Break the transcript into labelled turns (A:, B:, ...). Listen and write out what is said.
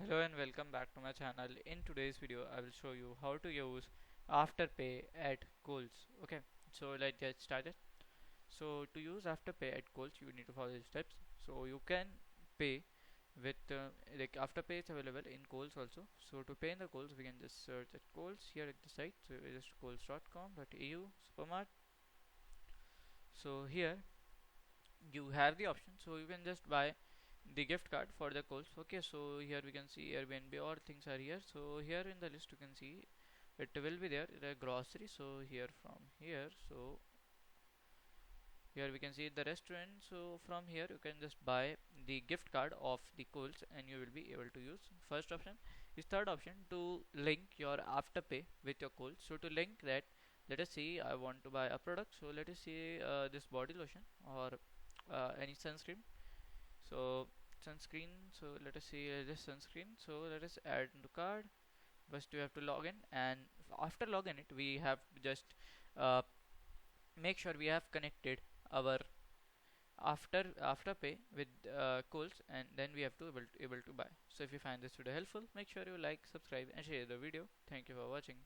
A: Hello and welcome back to my channel. In today's video I will show you how to use Afterpay at Kohl's. Okay, so let's get started. So to use Afterpay at Kohl's you need to follow these steps. So you can pay with like Afterpay is available in Kohl's also. So to pay in the Kohl's we can just search at Kohl's here at the site. So it is kohls.com.au supermart. So here you have the option, so you can just buy the gift card for the calls. Okay, so here we can see Airbnb, all things are here. So here in the list you can see it will be there the grocery. So here from here, so here we can see the restaurant. So from here you can just buy the gift card of the calls and you will be able to use. First option is third option, to link your Afterpay with your calls. So to link that, let us see I want to buy a product. So let us see this body lotion or any sunscreen. So sunscreen, so let us see this sunscreen. So let us add into card. First we have to log in, and after login it we have to just uh, make sure we have connected our Afterpay with Kohl's, and then we have to able to buy. So if you find this video helpful, make sure you like, subscribe and share the video. Thank you for watching.